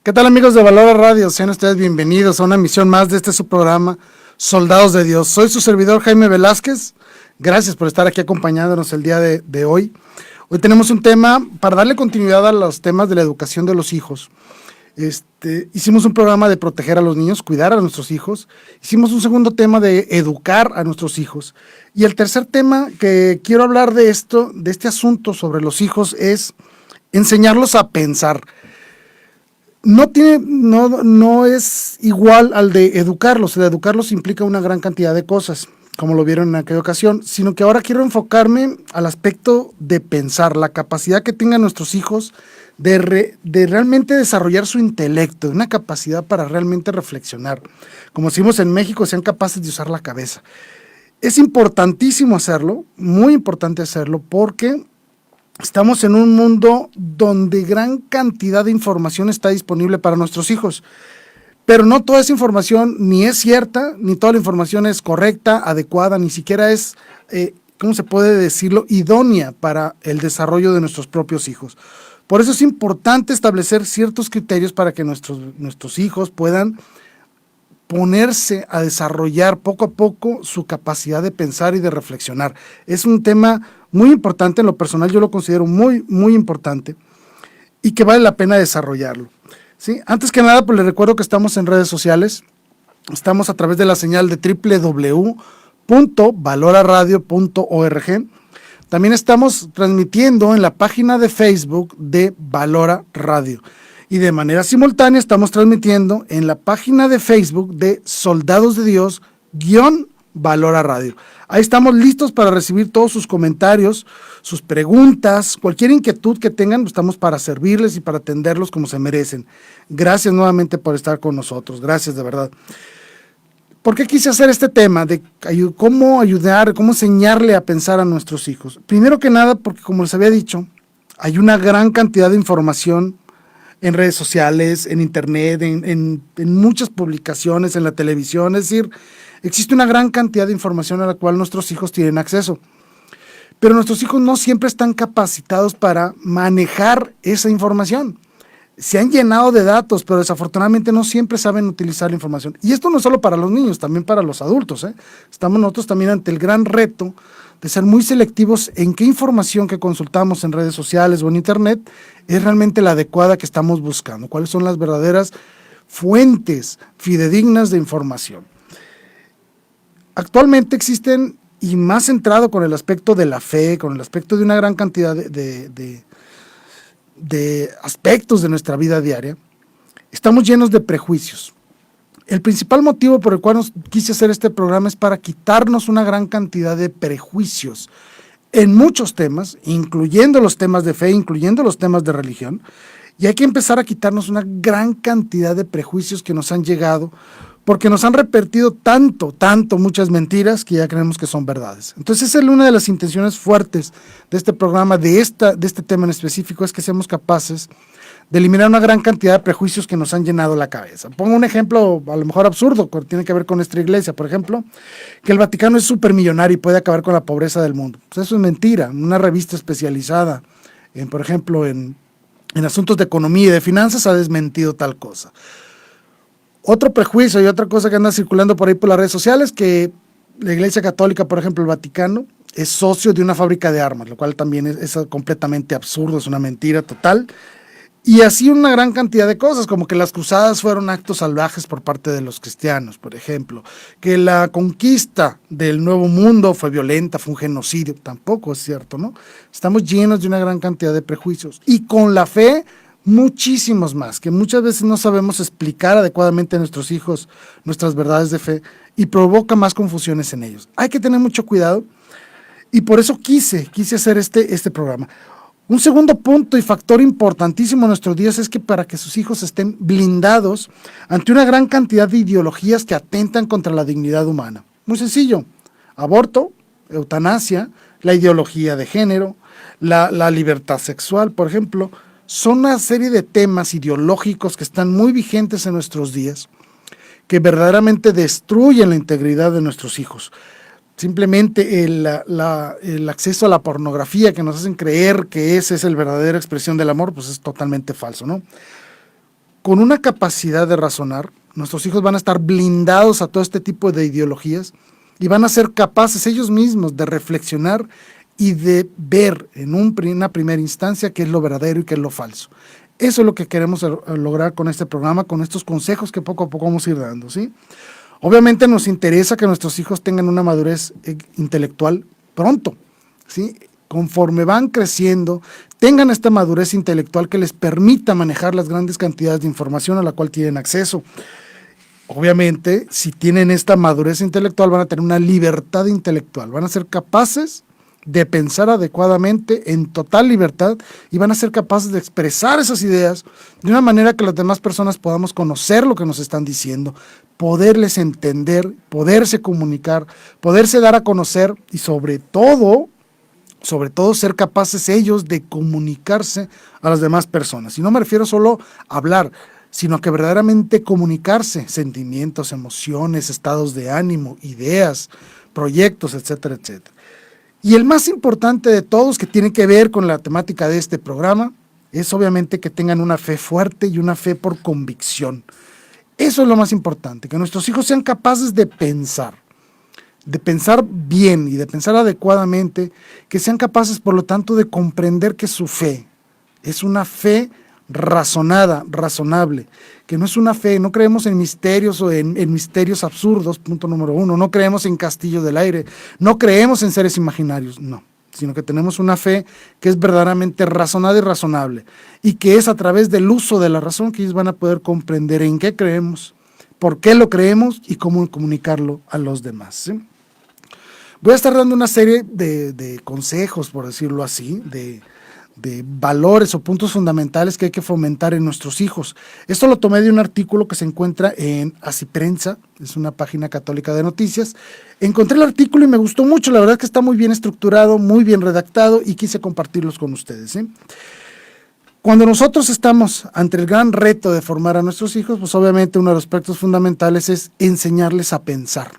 ¿Qué tal, amigos de Valora Radio? Sean ustedes bienvenidos a una emisión más de su programa Soldados de Dios. Soy su servidor Jaime Velázquez. Gracias por estar aquí acompañándonos el día de hoy. Hoy tenemos un tema para darle continuidad a los temas de la educación de los hijos. Hicimos un programa de proteger a los niños, cuidar a nuestros hijos. Hicimos un segundo tema de educar a nuestros hijos. Y el tercer tema que quiero hablar de este asunto sobre los hijos es enseñarlos a pensar. No es igual al de educarlos. El de educarlos implica una gran cantidad de cosas, como lo vieron en aquella ocasión, sino que ahora quiero enfocarme al aspecto de pensar, la capacidad que tengan nuestros hijos de realmente desarrollar su intelecto, una capacidad para realmente reflexionar. Como decimos en México, sean capaces de usar la cabeza. Es importantísimo hacerlo, muy importante hacerlo, porque estamos en un mundo donde gran cantidad de información está disponible para nuestros hijos, pero no toda esa información ni es cierta, ni toda la información es correcta, adecuada, ni siquiera es, ¿cómo se puede decirlo?, idónea para el desarrollo de nuestros propios hijos. Por eso es importante establecer ciertos criterios para que nuestros hijos puedan ponerse a desarrollar poco a poco su capacidad de pensar y de reflexionar. Es un tema muy importante, en lo personal yo lo considero muy, muy importante y que vale la pena desarrollarlo, ¿sí? Antes que nada, pues les recuerdo que estamos en redes sociales, estamos a través de la señal de www.valoraradio.org. También estamos transmitiendo en la página de Facebook de Valora Radio. Y de manera simultánea estamos transmitiendo en la página de Facebook de Soldados de Dios Valora Radio. Ahí estamos listos para recibir todos sus comentarios, sus preguntas, cualquier inquietud que tengan, estamos para servirles y para atenderlos como se merecen. Gracias nuevamente por estar con nosotros, gracias de verdad. ¿Por qué quise hacer este tema de cómo ayudar, cómo enseñarle a pensar a nuestros hijos? Primero que nada, porque como les había dicho, hay una gran cantidad de información en redes sociales, en internet, en muchas publicaciones, en la televisión. Es decir, existe una gran cantidad de información a la cual nuestros hijos tienen acceso. Pero nuestros hijos no siempre están capacitados para manejar esa información. Se han llenado de datos, pero desafortunadamente no siempre saben utilizar la información. Y esto no es solo para los niños, también para los adultos, ¿eh? Estamos nosotros también ante el gran reto de ser muy selectivos en qué información que consultamos en redes sociales o en internet es realmente la adecuada que estamos buscando, cuáles son las verdaderas fuentes fidedignas de información. Actualmente existen, y más centrado con el aspecto de la fe, con el aspecto de una gran cantidad de aspectos de nuestra vida diaria, estamos llenos de prejuicios. El principal motivo por el cual quise hacer este programa es para quitarnos una gran cantidad de prejuicios en muchos temas, incluyendo los temas de fe, incluyendo los temas de religión, y hay que empezar a quitarnos una gran cantidad de prejuicios que nos han llegado, porque nos han repetido muchas mentiras que ya creemos que son verdades. Entonces esa es una de las intenciones fuertes de este programa, de este tema en específico, es que seamos capaces de eliminar una gran cantidad de prejuicios que nos han llenado la cabeza. Pongo un ejemplo a lo mejor absurdo, que tiene que ver con nuestra iglesia, por ejemplo, que el Vaticano es supermillonario y puede acabar con la pobreza del mundo. Pues eso es mentira. Una revista especializada, por ejemplo, en asuntos de economía y de finanzas ha desmentido tal cosa. Otro prejuicio y otra cosa que anda circulando por ahí por las redes sociales, que la Iglesia Católica, por ejemplo, el Vaticano, es socio de una fábrica de armas, lo cual también es completamente absurdo, es una mentira total. Y así una gran cantidad de cosas, como que las cruzadas fueron actos salvajes por parte de los cristianos, por ejemplo, que la conquista del Nuevo Mundo fue violenta, fue un genocidio, tampoco es cierto, ¿no? Estamos llenos de una gran cantidad de prejuicios, y con la fe, muchísimos más, que muchas veces no sabemos explicar adecuadamente a nuestros hijos nuestras verdades de fe, y provoca más confusiones en ellos. Hay que tener mucho cuidado, y por eso quise hacer este programa. Un segundo punto y factor importantísimo en nuestros días es que para que sus hijos estén blindados ante una gran cantidad de ideologías que atentan contra la dignidad humana. Muy sencillo: aborto, eutanasia, la ideología de género, la libertad sexual, por ejemplo, son una serie de temas ideológicos que están muy vigentes en nuestros días, que verdaderamente destruyen la integridad de nuestros hijos. Simplemente el acceso a la pornografía, que nos hacen creer que esa es la verdadera expresión del amor, pues es totalmente falso, ¿no? con una capacidad de razonar. Nuestros hijos van a estar blindados a todo este tipo de ideologías y van a ser capaces ellos mismos de reflexionar y de ver en una primera instancia qué es lo verdadero y qué es lo falso. Eso es lo que queremos lograr con este programa, con estos consejos que poco a poco vamos a ir dando, ¿sí? Obviamente nos interesa que nuestros hijos tengan una madurez intelectual pronto, ¿sí? Conforme van creciendo, tengan esta madurez intelectual que les permita manejar las grandes cantidades de información a la cual tienen acceso. Obviamente, si tienen esta madurez intelectual, van a tener una libertad intelectual, van a ser capaces de pensar adecuadamente en total libertad y van a ser capaces de expresar esas ideas de una manera que las demás personas podamos conocer lo que nos están diciendo, poderles entender, poderse comunicar, poderse dar a conocer y sobre todo ser capaces ellos de comunicarse a las demás personas. Y no me refiero solo a hablar, sino que verdaderamente comunicarse, sentimientos, emociones, estados de ánimo, ideas, proyectos, etcétera, etcétera. Y el más importante de todos, que tiene que ver con la temática de este programa, es obviamente que tengan una fe fuerte y una fe por convicción. Eso es lo más importante, que nuestros hijos sean capaces de pensar bien y de pensar adecuadamente, que sean capaces, por lo tanto, de comprender que su fe es una fe razonada, razonable, que no es una fe, no creemos en misterios o en misterios absurdos, punto número uno, no creemos en castillos del aire, no creemos en seres imaginarios, no, sino que tenemos una fe que es verdaderamente razonada y razonable, y que es a través del uso de la razón que ellos van a poder comprender en qué creemos, por qué lo creemos y cómo comunicarlo a los demás, ¿sí? Voy a estar dando una serie de consejos, por decirlo así, de valores o puntos fundamentales que hay que fomentar en nuestros hijos. Esto lo tomé de un artículo que se encuentra en Así Prensa, es una página católica de noticias. Encontré el artículo y me gustó mucho, la verdad que está muy bien estructurado, muy bien redactado y quise compartirlos con ustedes, ¿sí? Cuando nosotros estamos ante el gran reto de formar a nuestros hijos, pues obviamente uno de los aspectos fundamentales es enseñarles a pensar.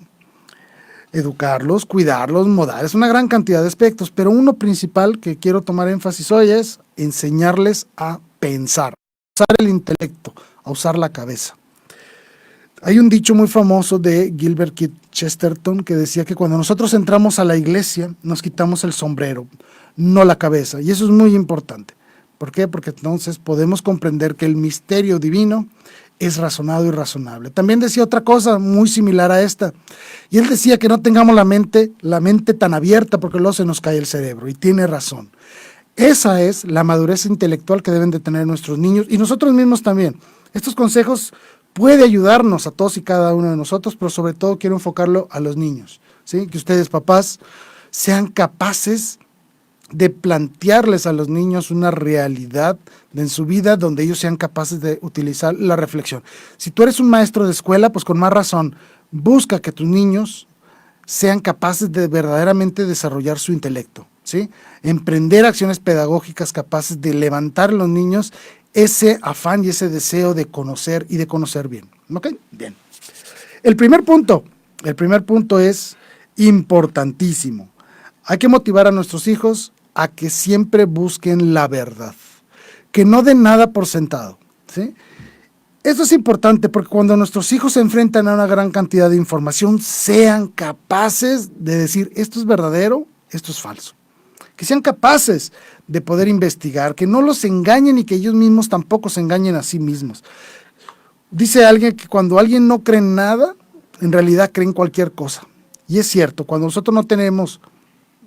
Educarlos, cuidarlos, modales, una gran cantidad de aspectos, pero uno principal que quiero tomar énfasis hoy es enseñarles a pensar, a usar el intelecto, a usar la cabeza. Hay un dicho muy famoso de Gilbert Keith Chesterton que decía que cuando nosotros entramos a la iglesia nos quitamos el sombrero, no la cabeza, y eso es muy importante. ¿Por qué? Porque entonces podemos comprender que el misterio divino es razonado y razonable. También decía otra cosa muy similar a esta, y él decía que no tengamos la mente tan abierta porque luego se nos cae el cerebro, y tiene razón. Esa es la madurez intelectual que deben de tener nuestros niños y nosotros mismos también. Estos consejos pueden ayudarnos a todos y cada uno de nosotros, pero sobre todo quiero enfocarlo a los niños, ¿sí? Que ustedes, papás, sean capaces de plantearles a los niños una realidad en su vida donde ellos sean capaces de utilizar la reflexión. Si tú eres un maestro de escuela, pues con más razón, busca que tus niños sean capaces de verdaderamente desarrollar su intelecto, ¿sí? Emprender acciones pedagógicas capaces de levantar en los niños ese afán y ese deseo de conocer y de conocer bien. ¿Ok? Bien. El primer punto es importantísimo. Hay que motivar a nuestros hijos a que siempre busquen la verdad, que no den nada por sentado, ¿sí? Esto es importante porque cuando nuestros hijos se enfrentan a una gran cantidad de información, sean capaces de decir esto es verdadero, esto es falso. Que sean capaces de poder investigar, que no los engañen y que ellos mismos tampoco se engañen a sí mismos. Dice alguien que cuando alguien no cree en nada, en realidad cree en cualquier cosa. Y es cierto, cuando nosotros no tenemos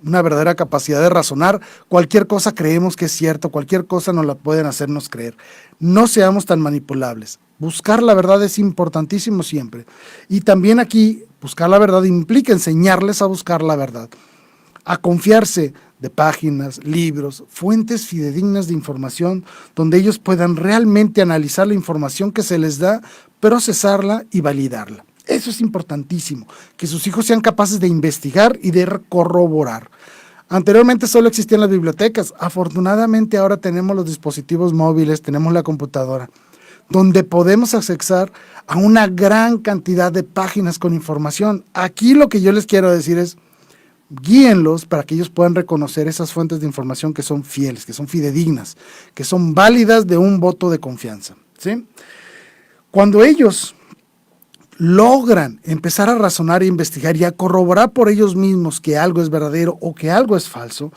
una verdadera capacidad de razonar, cualquier cosa creemos que es cierto, cualquier cosa nos la pueden hacernos creer. No seamos tan manipulables. Buscar la verdad es importantísimo siempre. Y también aquí, buscar la verdad implica enseñarles a buscar la verdad, a confiarse de páginas, libros, fuentes fidedignas de información, donde ellos puedan realmente analizar la información que se les da, procesarla y validarla. Eso es importantísimo, que sus hijos sean capaces de investigar y de corroborar. Anteriormente solo existían las bibliotecas, afortunadamente ahora tenemos los dispositivos móviles, tenemos la computadora, donde podemos accesar a una gran cantidad de páginas con información. Aquí lo que yo les quiero decir es, guíenlos para que ellos puedan reconocer esas fuentes de información que son fieles, que son fidedignas, que son válidas de un voto de confianza, ¿sí? Cuando ellos logran empezar a razonar e investigar y a corroborar por ellos mismos que algo es verdadero o que algo es falso,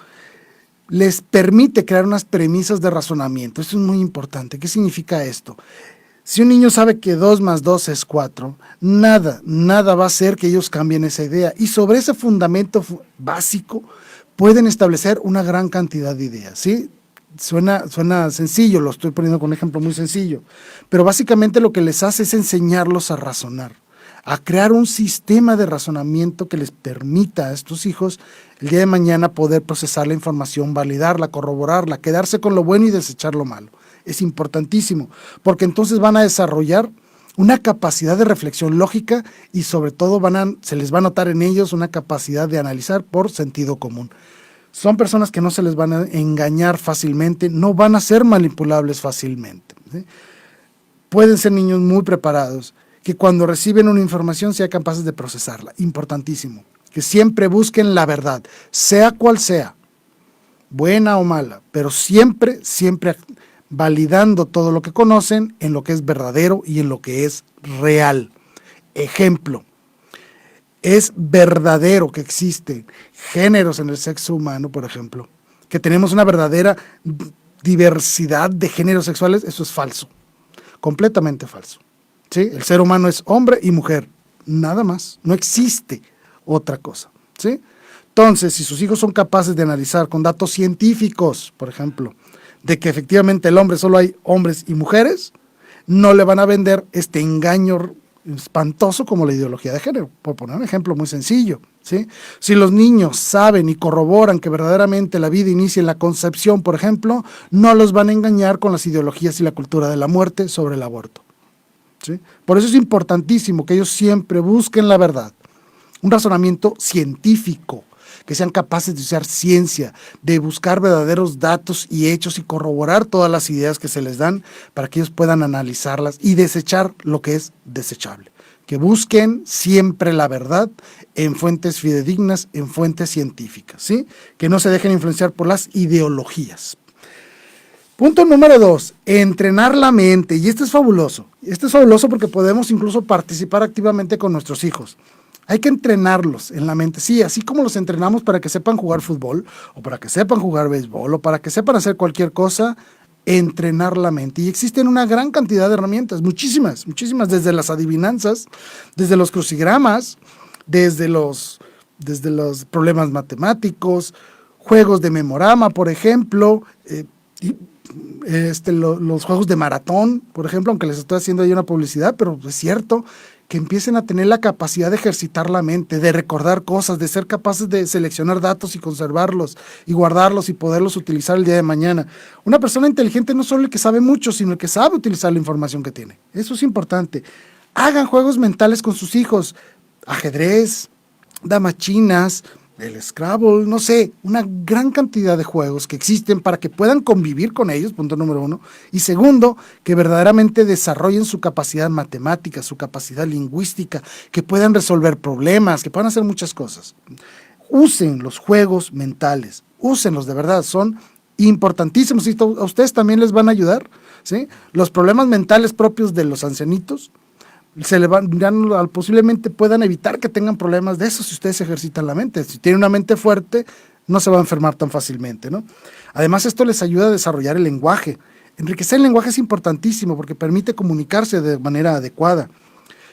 les permite crear unas premisas de razonamiento. Esto es muy importante. ¿Qué significa esto? Si un niño sabe que 2 más 2 es 4, nada va a hacer que ellos cambien esa idea. Y sobre ese fundamento básico pueden establecer una gran cantidad de ideas, ¿sí? Suena sencillo, lo estoy poniendo con un ejemplo muy sencillo, pero básicamente lo que les hace es enseñarlos a razonar, a crear un sistema de razonamiento que les permita a estos hijos el día de mañana poder procesar la información, validarla, corroborarla, quedarse con lo bueno y desechar lo malo. Es importantísimo, porque entonces van a desarrollar una capacidad de reflexión lógica y sobre todo se les va a notar en ellos una capacidad de analizar por sentido común. Son personas que no se les van a engañar fácilmente, no van a ser manipulables fácilmente, ¿sí? Pueden ser niños muy preparados, que cuando reciben una información sean capaces de procesarla. Importantísimo, que siempre busquen la verdad, sea cual sea, buena o mala, pero siempre validando todo lo que conocen en lo que es verdadero y en lo que es real. Ejemplo, es verdadero que existen géneros en el sexo humano, por ejemplo, que tenemos una verdadera diversidad de géneros sexuales. Eso es falso, completamente falso, ¿sí? El ser humano es hombre y mujer, nada más, no existe otra cosa, ¿sí? Entonces, si sus hijos son capaces de analizar con datos científicos, por ejemplo, de que efectivamente el hombre solo hay hombres y mujeres, no le van a vender este engaño espantoso como la ideología de género, por poner un ejemplo muy sencillo, ¿sí? Si los niños saben y corroboran que verdaderamente la vida inicia en la concepción, por ejemplo, no los van a engañar con las ideologías y la cultura de la muerte sobre el aborto, ¿sí? Por eso es importantísimo que ellos siempre busquen la verdad, un razonamiento científico, que sean capaces de usar ciencia, de buscar verdaderos datos y hechos y corroborar todas las ideas que se les dan para que ellos puedan analizarlas y desechar lo que es desechable. Que busquen siempre la verdad en fuentes fidedignas, en fuentes científicas, ¿sí? Que no se dejen influenciar por las ideologías. Punto número 2, entrenar la mente. Y este es fabuloso. Este es fabuloso porque podemos incluso participar activamente con nuestros hijos. Hay que entrenarlos en la mente, sí, así como los entrenamos para que sepan jugar fútbol, o para que sepan jugar béisbol, o para que sepan hacer cualquier cosa, entrenar la mente. Y existen una gran cantidad de herramientas, muchísimas, desde las adivinanzas, desde los crucigramas, desde los problemas matemáticos, juegos de memorama, por ejemplo, los juegos de maratón, por ejemplo, aunque les estoy haciendo ahí una publicidad, pero es cierto, que empiecen a tener la capacidad de ejercitar la mente, de recordar cosas, de ser capaces de seleccionar datos y conservarlos y guardarlos y poderlos utilizar el día de mañana. Una persona inteligente no solo el que sabe mucho, sino el que sabe utilizar la información que tiene. Eso es importante. Hagan juegos mentales con sus hijos, ajedrez, damas chinas, el Scrabble, no sé, una gran cantidad de juegos que existen para que puedan convivir con ellos, punto número 1. Y segundo, que verdaderamente desarrollen su capacidad matemática, su capacidad lingüística, que puedan resolver problemas, que puedan hacer muchas cosas. Usen los juegos mentales, úsenlos de verdad, son importantísimos y a ustedes también les van a ayudar, ¿sí? Los problemas mentales propios de los ancianitos, posiblemente puedan evitar que tengan problemas de eso si ustedes ejercitan la mente. Si tienen una mente fuerte, no se va a enfermar tan fácilmente, ¿no? Además, esto les ayuda a desarrollar el lenguaje. Enriquecer el lenguaje es importantísimo porque permite comunicarse de manera adecuada.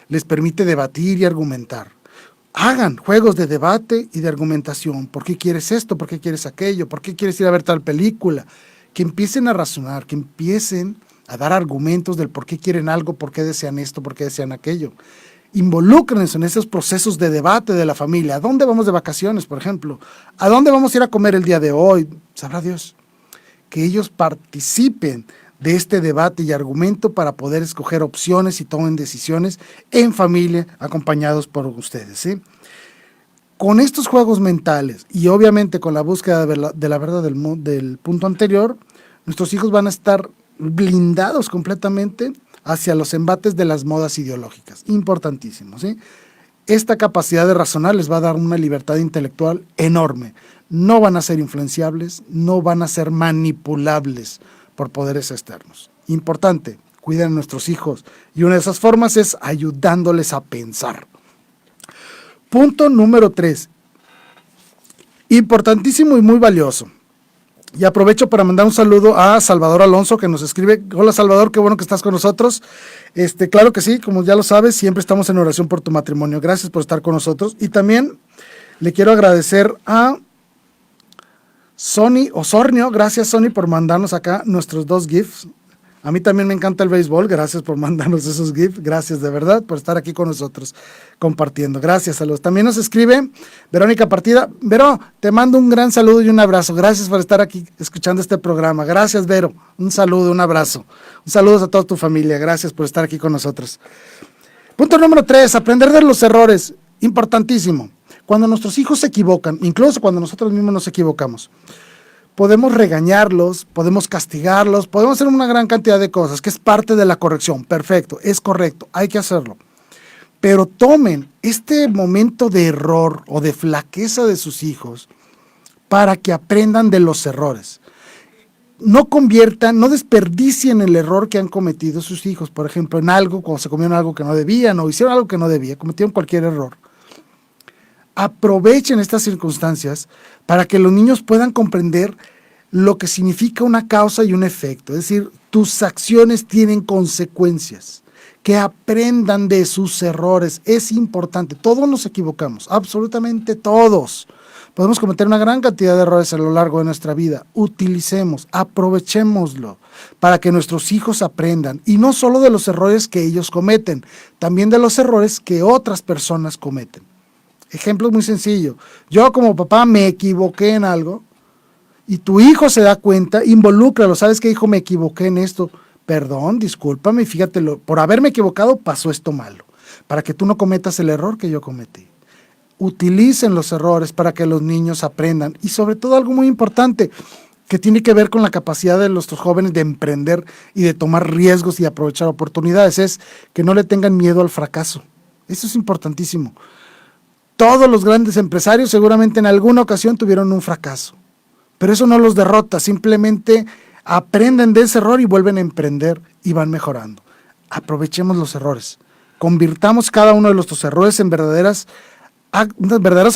Les permite debatir y argumentar. Hagan juegos de debate y de argumentación. ¿Por qué quieres esto? ¿Por qué quieres aquello? ¿Por qué quieres ir a ver tal película? Que empiecen a razonar, que empiecen a dar argumentos del por qué quieren algo, por qué desean esto, por qué desean aquello. Involúcrense en esos procesos de debate de la familia. ¿A dónde vamos de vacaciones, por ejemplo? ¿A dónde vamos a ir a comer el día de hoy? Sabrá Dios. Que ellos participen de este debate y argumento para poder escoger opciones y tomen decisiones en familia, acompañados por ustedes, ¿sí? Con estos juegos mentales y obviamente con la búsqueda de la verdad del punto anterior, nuestros hijos van a estar blindados completamente hacia los embates de las modas ideológicas. Importantísimo, ¿sí? Esta capacidad de razonar les va a dar una libertad intelectual enorme. No van a ser influenciables, no van a ser manipulables por poderes externos. Importante, cuiden a nuestros hijos. Y una de esas formas es ayudándoles a pensar. Punto número 3. Importantísimo y muy valioso. Y aprovecho para mandar un saludo a Salvador Alonso, que nos escribe. Hola Salvador, qué bueno que estás con nosotros. Claro que sí, como ya lo sabes, siempre estamos en oración por tu matrimonio. Gracias por estar con nosotros. Y también le quiero agradecer a Sony Osornio. Gracias Sony por mandarnos acá nuestros 2 GIFs. A mí también me encanta el béisbol, gracias por mandarnos esos GIFs, gracias de verdad por estar aquí con nosotros compartiendo, gracias a los. También nos escribe Verónica Partida. Vero, te mando un gran saludo y un abrazo, gracias por estar aquí escuchando este programa, gracias Vero, un saludo, un abrazo, un saludo a toda tu familia, gracias por estar aquí con nosotros. Punto número 3, aprender de los errores, importantísimo. Cuando nuestros hijos se equivocan, incluso cuando nosotros mismos nos equivocamos, podemos regañarlos, podemos castigarlos, podemos hacer una gran cantidad de cosas, que es parte de la corrección. Perfecto, es correcto, hay que hacerlo. Pero tomen este momento de error o de flaqueza de sus hijos para que aprendan de los errores. No desperdicien el error que han cometido sus hijos, por ejemplo, en algo, cuando se comieron algo que no debían o hicieron algo que no debían, cometieron cualquier error. Aprovechen estas circunstancias para que los niños puedan comprender lo que significa una causa y un efecto. Es decir, tus acciones tienen consecuencias. Que aprendan de sus errores. Es importante. Todos nos equivocamos. Absolutamente todos. Podemos cometer una gran cantidad de errores a lo largo de nuestra vida. Utilicemos, aprovechémoslo para que nuestros hijos aprendan. Y no solo de los errores que ellos cometen, también de los errores que otras personas cometen. Ejemplo muy sencillo. Yo como papá me equivoqué en algo y tu hijo se da cuenta, involúcralo. ¿Sabes qué, hijo? Me equivoqué en esto. Perdón, discúlpame, fíjate, por haberme equivocado pasó esto malo. Para que tú no cometas el error que yo cometí. Utilicen los errores para que los niños aprendan. Y sobre todo algo muy importante que tiene que ver con la capacidad de nuestros jóvenes de emprender y de tomar riesgos y aprovechar oportunidades. Es que no le tengan miedo al fracaso. Eso es importantísimo. Todos los grandes empresarios seguramente en alguna ocasión tuvieron un fracaso, pero eso no los derrota, simplemente aprenden de ese error y vuelven a emprender y van mejorando. Aprovechemos los errores, convirtamos cada uno de nuestros errores en verdaderas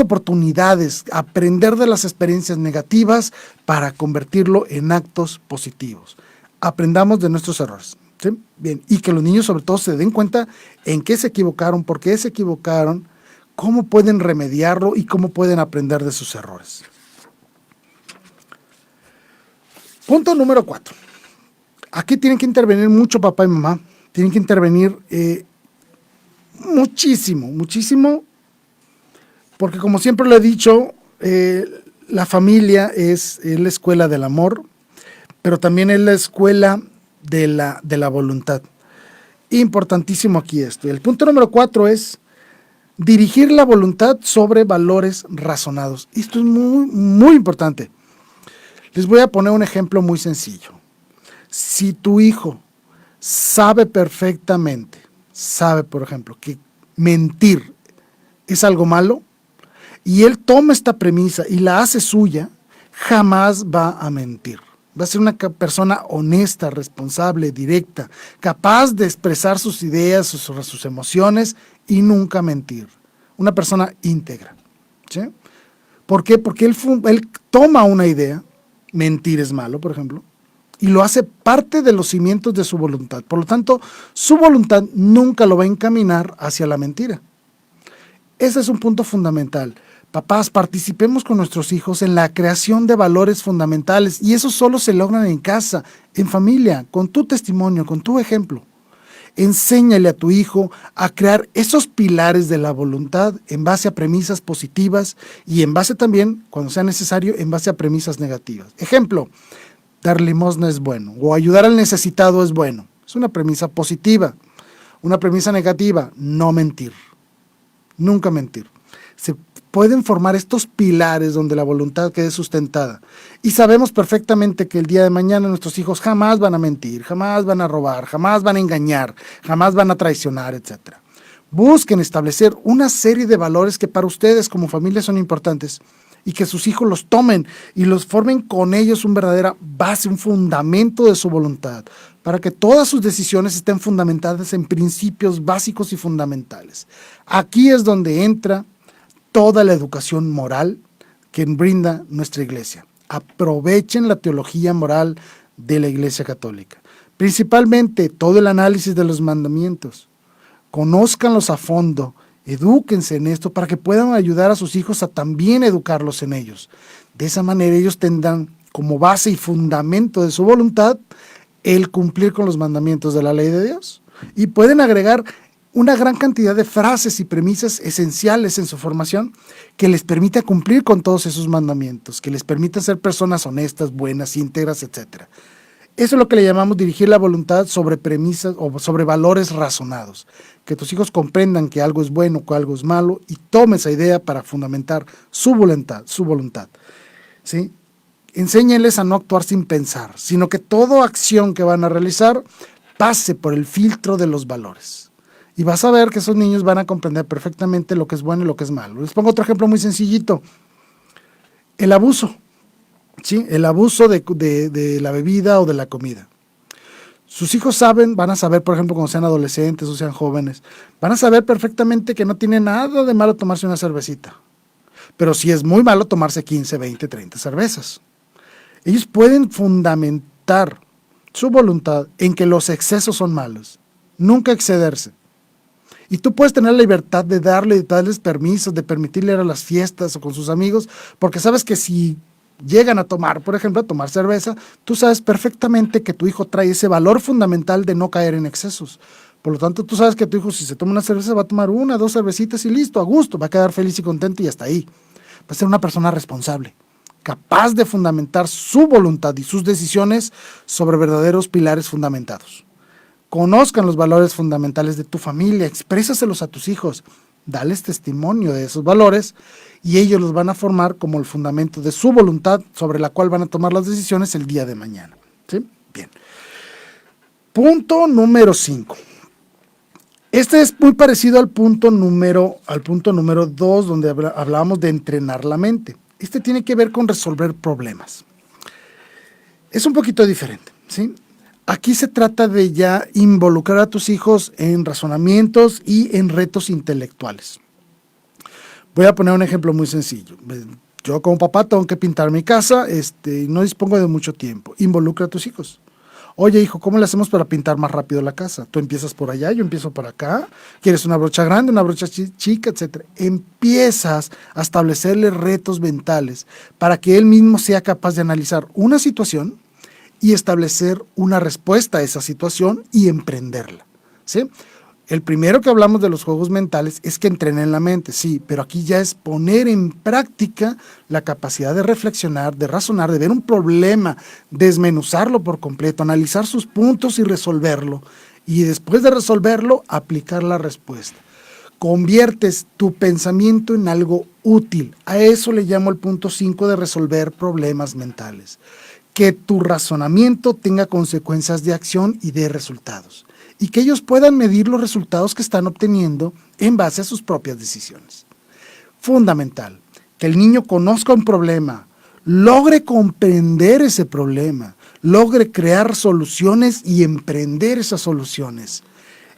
oportunidades, aprender de las experiencias negativas para convertirlo en actos positivos. Aprendamos de nuestros errores. ¿Sí? Bien, y que los niños sobre todo se den cuenta en qué se equivocaron, por qué se equivocaron, cómo pueden remediarlo y cómo pueden aprender de sus errores. Punto número 4. Aquí tienen que intervenir mucho papá y mamá. Tienen que intervenir muchísimo, porque como siempre lo he dicho, la familia es la escuela del amor, pero también es la escuela de la voluntad. Importantísimo aquí esto. El punto número 4 es dirigir la voluntad sobre valores razonados. Esto es muy importante. Les voy a poner un ejemplo muy sencillo. Si tu hijo sabe perfectamente, por ejemplo, que mentir es algo malo, y él toma esta premisa y la hace suya, jamás va a mentir. Va a ser una persona honesta, responsable, directa, capaz de expresar sus ideas, sus emociones y nunca mentir. Una persona íntegra. ¿Sí? ¿Por qué? Porque él toma una idea, mentir es malo, por ejemplo, y lo hace parte de los cimientos de su voluntad. Por lo tanto, su voluntad nunca lo va a encaminar hacia la mentira. Ese es un punto fundamental. Papás, participemos con nuestros hijos en la creación de valores fundamentales, y eso solo se logran en casa, en familia, con tu testimonio, con tu ejemplo. Enséñale a tu hijo a crear esos pilares de la voluntad en base a premisas positivas y en base también, cuando sea necesario, en base a premisas negativas. Ejemplo, dar limosna es bueno o ayudar al necesitado es bueno. Es una premisa positiva. Una premisa negativa, no mentir. Nunca mentir. Se pueden formar estos pilares donde la voluntad quede sustentada. Y sabemos perfectamente que el día de mañana nuestros hijos jamás van a mentir, jamás van a robar, jamás van a engañar, jamás van a traicionar, etc. Busquen establecer una serie de valores que para ustedes como familia son importantes y que sus hijos los tomen y los formen con ellos una verdadera base, un fundamento de su voluntad, para que todas sus decisiones estén fundamentadas en principios básicos y fundamentales. Aquí es donde entra toda la educación moral que brinda nuestra iglesia. Aprovechen la teología moral de la Iglesia Católica, principalmente todo el análisis de los mandamientos. Conózcanlos a fondo, edúquense en esto para que puedan ayudar a sus hijos a también educarlos en ellos. De esa manera ellos tendrán como base y fundamento de su voluntad el cumplir con los mandamientos de la ley de Dios. Y pueden agregar una gran cantidad de frases y premisas esenciales en su formación que les permita cumplir con todos esos mandamientos, que les permita ser personas honestas, buenas, íntegras, etc. Eso es lo que le llamamos dirigir la voluntad sobre premisas o sobre valores razonados. Que tus hijos comprendan que algo es bueno, que algo es malo y tome esa idea para fundamentar su voluntad. ¿Sí? Enséñenles a no actuar sin pensar, sino que toda acción que van a realizar pase por el filtro de los valores. Y vas a ver que esos niños van a comprender perfectamente lo que es bueno y lo que es malo. Les pongo otro ejemplo muy sencillito. El abuso. ¿Sí? El abuso de la bebida o de la comida. Sus hijos van a saber, por ejemplo, cuando sean adolescentes o sean jóvenes, van a saber perfectamente que no tiene nada de malo tomarse una cervecita. Pero sí es muy malo tomarse 15, 20, 30 cervezas. Ellos pueden fundamentar su voluntad en que los excesos son malos, nunca excederse. Y tú puedes tener la libertad de darles permisos, de permitirle ir a las fiestas o con sus amigos, porque sabes que si llegan a tomar, por ejemplo, a tomar cerveza, tú sabes perfectamente que tu hijo trae ese valor fundamental de no caer en excesos. Por lo tanto, tú sabes que tu hijo, si se toma una cerveza, va a tomar 1, 2 cervecitas y listo, a gusto, va a quedar feliz y contento y hasta ahí. Va a ser una persona responsable, capaz de fundamentar su voluntad y sus decisiones sobre verdaderos pilares fundamentados. Conozcan los valores fundamentales de tu familia, exprésaselos a tus hijos, dales testimonio de esos valores y ellos los van a formar como el fundamento de su voluntad sobre la cual van a tomar las decisiones el día de mañana. ¿Sí? Bien. Punto número 5. Este es muy parecido al punto número 2, donde hablábamos de entrenar la mente. Este tiene que ver con resolver problemas. Es un poquito diferente, ¿sí? Aquí se trata de ya involucrar a tus hijos en razonamientos y en retos intelectuales. Voy a poner un ejemplo muy sencillo. Yo como papá tengo que pintar mi casa, no dispongo de mucho tiempo. Involucra a tus hijos. Oye, hijo, ¿cómo le hacemos para pintar más rápido la casa? Tú empiezas por allá, yo empiezo por acá. ¿Quieres una brocha grande, una brocha chica, etcétera? Empiezas a establecerle retos mentales para que él mismo sea capaz de analizar una situación y establecer una respuesta a esa situación y emprenderla, ¿sí? El primero que hablamos de los juegos mentales es que entrenen la mente, sí, pero aquí ya es poner en práctica la capacidad de reflexionar, de razonar, de ver un problema, desmenuzarlo por completo, analizar sus puntos y resolverlo. Y después de resolverlo, aplicar la respuesta. Conviertes tu pensamiento en algo útil. A eso le llamo el punto 5 de resolver problemas mentales. Que tu razonamiento tenga consecuencias de acción y de resultados. Y que ellos puedan medir los resultados que están obteniendo en base a sus propias decisiones. Fundamental, que el niño conozca un problema, logre comprender ese problema, logre crear soluciones y emprender esas soluciones.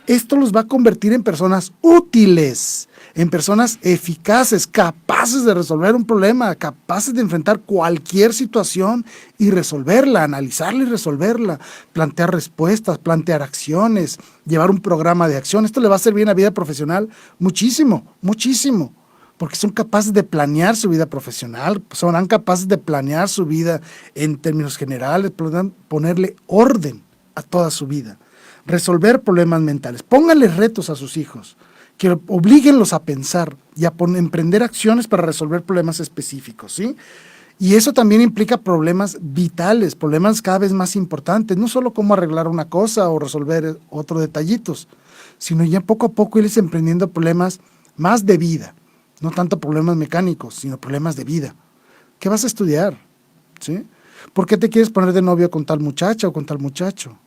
Esto los va a convertir en personas útiles, en personas eficaces, capaces de resolver un problema, capaces de enfrentar cualquier situación y resolverla, analizarla y resolverla, plantear respuestas, plantear acciones, llevar un programa de acción. Esto le va a servir en la vida profesional muchísimo, muchísimo, porque son capaces de planear su vida profesional, serán capaces de planear su vida en términos generales, podrán ponerle orden a toda su vida. Resolver problemas mentales. Pónganles retos a sus hijos, que oblíguenlos a pensar y a emprender acciones para resolver problemas específicos, ¿sí? Y eso también implica problemas vitales, problemas cada vez más importantes, no solo cómo arreglar una cosa o resolver otros detallitos, sino ya poco a poco irles emprendiendo problemas más de vida, no tanto problemas mecánicos, sino problemas de vida. ¿Qué vas a estudiar? ¿Sí? ¿Por qué te quieres poner de novio con tal muchacha o con tal muchacho?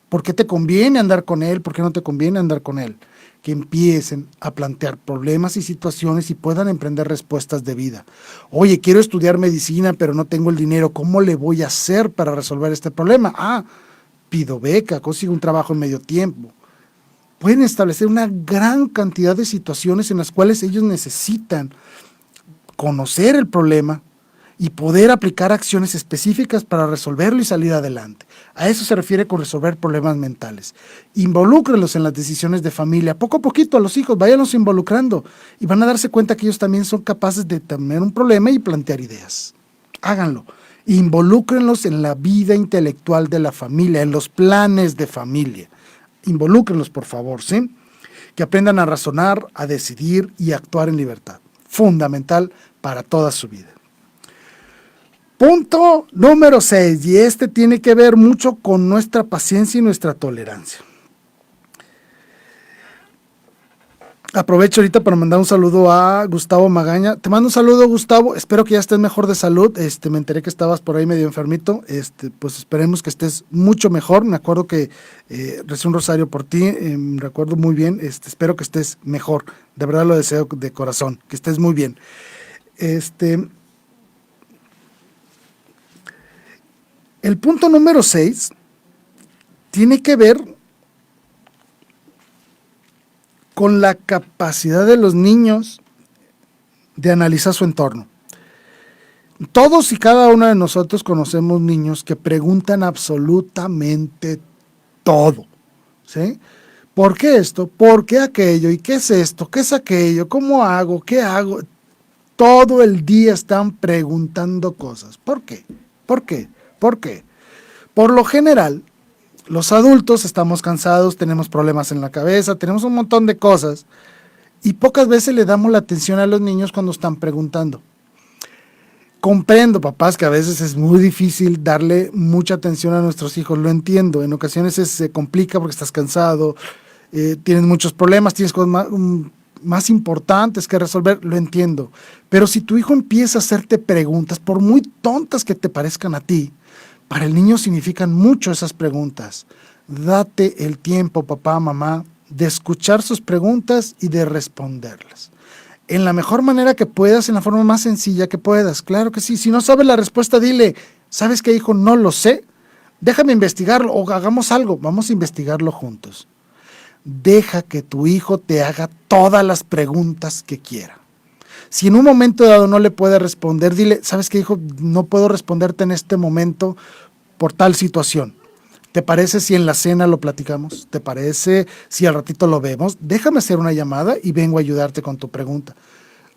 ¿Por qué te conviene andar con él? ¿Por qué no te conviene andar con él? Que empiecen a plantear problemas y situaciones y puedan emprender respuestas de vida. Oye, quiero estudiar medicina, pero no tengo el dinero. ¿Cómo le voy a hacer para resolver este problema? Pido beca, consigo un trabajo en medio tiempo. Pueden establecer una gran cantidad de situaciones en las cuales ellos necesitan conocer el problema y poder aplicar acciones específicas para resolverlo y salir adelante. A eso se refiere con resolver problemas mentales. Involúcrenlos en las decisiones de familia. Poco a poquito a los hijos, váyanlos involucrando y van a darse cuenta que ellos también son capaces de tener un problema y plantear ideas. Háganlo. Involúcrenlos en la vida intelectual de la familia, en los planes de familia. Involúcrenlos, por favor, ¿sí? Que aprendan a razonar, a decidir y a actuar en libertad. Fundamental para toda su vida. Punto número 6, y este tiene que ver mucho con nuestra paciencia y nuestra tolerancia. Aprovecho ahorita para mandar un saludo a Gustavo Magaña. Te mando un saludo, Gustavo. Espero que ya estés mejor de salud. Me enteré que estabas por ahí medio enfermito. Pues esperemos que estés mucho mejor. Me acuerdo que recé un rosario por ti. Me recuerdo muy bien. Espero que estés mejor. De verdad lo deseo de corazón. Que estés muy bien. El punto número 6 tiene que ver con la capacidad de los niños de analizar su entorno. Todos y cada uno de nosotros conocemos niños que preguntan absolutamente todo, ¿sí? ¿Por qué esto? ¿Por qué aquello? ¿Y qué es esto? ¿Qué es aquello? ¿Cómo hago? ¿Qué hago? Todo el día están preguntando cosas. ¿Por qué? ¿Por qué? ¿Por qué? Por lo general, los adultos estamos cansados, tenemos problemas en la cabeza, tenemos un montón de cosas y pocas veces le damos la atención a los niños cuando están preguntando. Comprendo, papás, que a veces es muy difícil darle mucha atención a nuestros hijos, lo entiendo. En ocasiones se complica porque estás cansado, tienes muchos problemas, tienes cosas más importantes que resolver, lo entiendo. Pero si tu hijo empieza a hacerte preguntas, por muy tontas que te parezcan a ti, para el niño significan mucho esas preguntas. Date el tiempo, papá, mamá, de escuchar sus preguntas y de responderlas. En la mejor manera que puedas, en la forma más sencilla que puedas. Claro que sí. Si no sabes la respuesta, dile, ¿sabes qué, hijo? No lo sé. Déjame investigarlo o hagamos algo. Vamos a investigarlo juntos. Deja que tu hijo te haga todas las preguntas que quiera. Si en un momento dado no le puede responder, dile, ¿sabes qué, hijo? No puedo responderte en este momento por tal situación. ¿Te parece si en la cena lo platicamos? ¿Te parece si al ratito lo vemos? Déjame hacer una llamada y vengo a ayudarte con tu pregunta.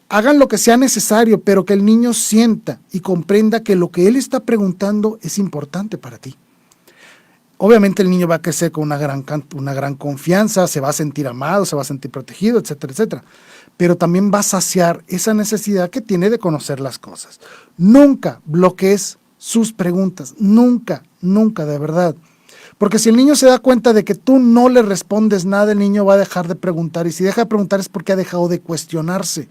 Hagan lo que sea necesario, pero que el niño sienta y comprenda que lo que él está preguntando es importante para ti. Obviamente el niño va a crecer con una gran confianza, se va a sentir amado, se va a sentir protegido, etcétera, etcétera. Pero también va a saciar esa necesidad que tiene de conocer las cosas. Nunca bloquees sus preguntas, nunca, nunca, de verdad. Porque si el niño se da cuenta de que tú no le respondes nada, el niño va a dejar de preguntar. Y si deja de preguntar es porque ha dejado de cuestionarse.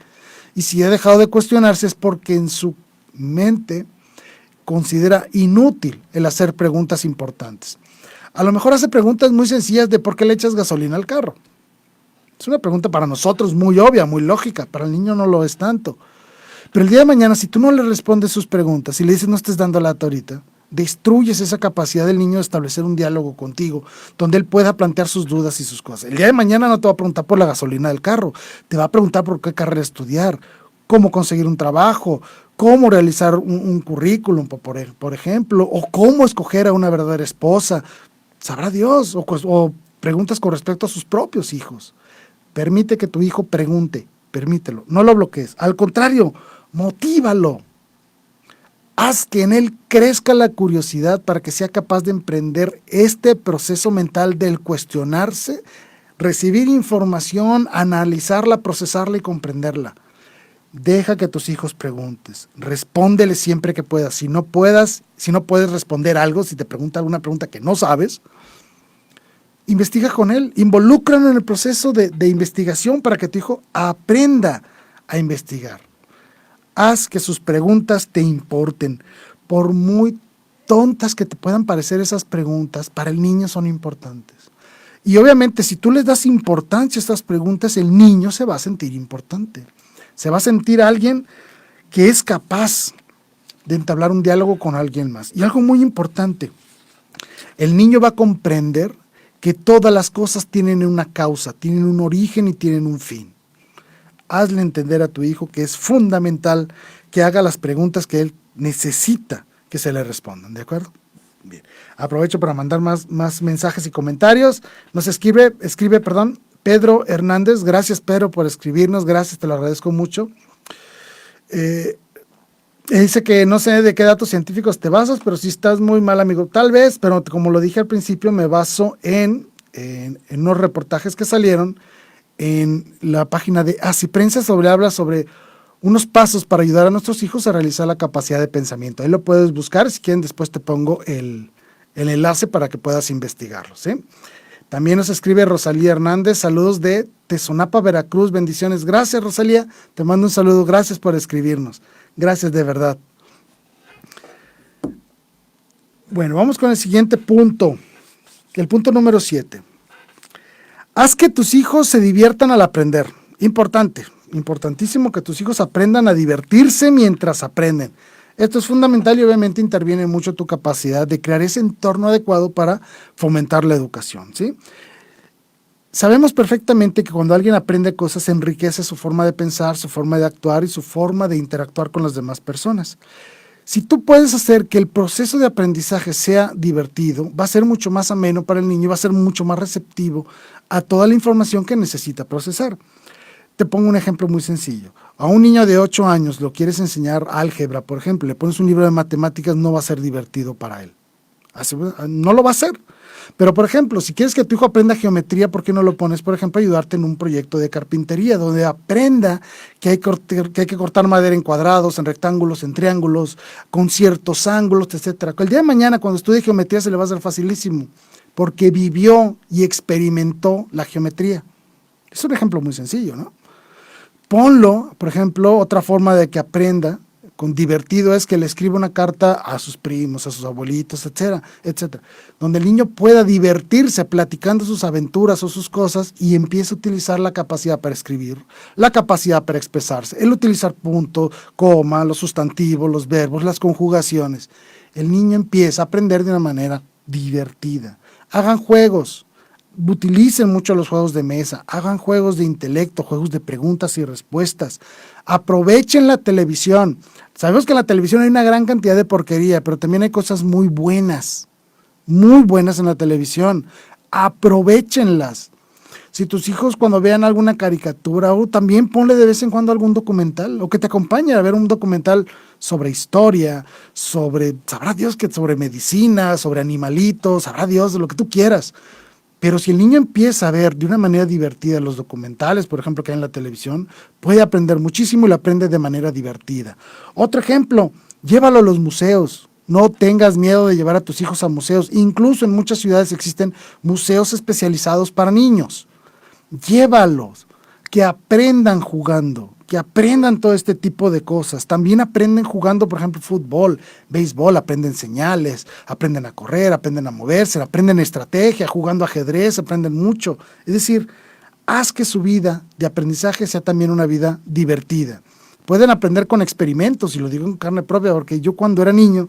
Y si ha dejado de cuestionarse es porque en su mente considera inútil el hacer preguntas importantes. A lo mejor hace preguntas muy sencillas de por qué le echas gasolina al carro. Es una pregunta para nosotros muy obvia, muy lógica. Para el niño no lo es tanto. Pero el día de mañana, si tú no le respondes sus preguntas y le dices no estés dando lata ahorita, destruyes esa capacidad del niño de establecer un diálogo contigo, donde él pueda plantear sus dudas y sus cosas. El día de mañana no te va a preguntar por la gasolina del carro, te va a preguntar por qué carrera estudiar, cómo conseguir un trabajo, cómo realizar un currículum, por ejemplo, o cómo escoger a una verdadera esposa. Sabrá Dios, o preguntas con respecto a sus propios hijos. Permite que tu hijo pregunte, permítelo, no lo bloquees. Al contrario, motívalo. Haz que en él crezca la curiosidad para que sea capaz de emprender este proceso mental del cuestionarse, recibir información, analizarla, procesarla y comprenderla. Deja que tus hijos preguntes, respóndele siempre que puedas. Si no puedes responder algo, si te pregunta alguna pregunta que no sabes, investiga con él, involúcralo en el proceso de investigación para que tu hijo aprenda a investigar. Haz que sus preguntas te importen, por muy tontas que te puedan parecer esas preguntas, para el niño son importantes. Y obviamente si tú les das importancia a estas preguntas, el niño se va a sentir importante. Se va a sentir alguien que es capaz de entablar un diálogo con alguien más. Y algo muy importante, el niño va a comprender que todas las cosas tienen una causa, tienen un origen y tienen un fin. Hazle entender a tu hijo que es fundamental que haga las preguntas que él necesita que se le respondan, ¿de acuerdo? Bien. Aprovecho para mandar más mensajes y comentarios. Nos escribe, Pedro Hernández. Gracias, Pedro, por escribirnos. Gracias, te lo agradezco mucho. Dice que no sé de qué datos científicos te basas, pero si estás muy mal, amigo. Tal vez, pero como lo dije al principio, me baso en unos reportajes que salieron en la página de Así Prensa habla sobre unos pasos para ayudar a nuestros hijos a realizar la capacidad de pensamiento. Ahí lo puedes buscar, si quieren después te pongo el enlace para que puedas investigarlo, ¿sí? También nos escribe Rosalía Hernández, saludos de Tezonapa, Veracruz, bendiciones. Gracias, Rosalía, te mando un saludo, gracias por escribirnos, gracias de verdad. Bueno, vamos con el siguiente punto, el punto número 7. Haz que tus hijos se diviertan al aprender. Importante, importantísimo que tus hijos aprendan a divertirse mientras aprenden. Esto es fundamental y obviamente interviene mucho tu capacidad de crear ese entorno adecuado para fomentar la educación, ¿sí? Sabemos perfectamente que cuando alguien aprende cosas enriquece su forma de pensar, su forma de actuar y su forma de interactuar con las demás personas. Si tú puedes hacer que el proceso de aprendizaje sea divertido, va a ser mucho más ameno para el niño, va a ser mucho más receptivo a toda la información que necesita procesar. Te pongo un ejemplo muy sencillo. A un niño de 8 años lo quieres enseñar álgebra, por ejemplo, le pones un libro de matemáticas, no va a ser divertido para él. No lo va a hacer. Pero, por ejemplo, si quieres que tu hijo aprenda geometría, ¿por qué no lo pones, por ejemplo, a ayudarte en un proyecto de carpintería, donde aprenda que hay que cortar madera en cuadrados, en rectángulos, en triángulos, con ciertos ángulos, etcétera? El día de mañana, cuando estudie geometría, se le va a hacer facilísimo, porque vivió y experimentó la geometría. Es un ejemplo muy sencillo, ¿no? Ponlo, por ejemplo, otra forma de que aprenda con divertido es que le escriba una carta a sus primos, a sus abuelitos, etcétera, etcétera, donde el niño pueda divertirse platicando sus aventuras o sus cosas y empiece a utilizar la capacidad para escribir, la capacidad para expresarse, el utilizar punto, coma, los sustantivos, los verbos, las conjugaciones. El niño empieza a aprender de una manera divertida. Hagan juegos. Utilicen mucho los juegos de mesa, hagan juegos de intelecto, juegos de preguntas y respuestas, aprovechen la televisión. Sabemos que en la televisión hay una gran cantidad de porquería, pero también hay cosas muy buenas en la televisión, aprovechenlas. Si tus hijos cuando vean alguna caricatura, o también ponle de vez en cuando algún documental, o que te acompañe a ver un documental sobre historia, sabrá Dios que sobre medicina, sobre animalitos, sabrá Dios de lo que tú quieras. Pero si el niño empieza a ver de una manera divertida los documentales, por ejemplo, que hay en la televisión, puede aprender muchísimo y lo aprende de manera divertida. Otro ejemplo, llévalo a los museos. No tengas miedo de llevar a tus hijos a museos. Incluso en muchas ciudades existen museos especializados para niños. Llévalos, que aprendan jugando, que aprendan todo este tipo de cosas. También aprenden jugando, por ejemplo, fútbol, béisbol, aprenden señales, aprenden a correr, aprenden a moverse, aprenden estrategia, jugando ajedrez, aprenden mucho. Es decir, haz que su vida de aprendizaje sea también una vida divertida. Pueden aprender con experimentos, y lo digo en carne propia, porque yo cuando era niño,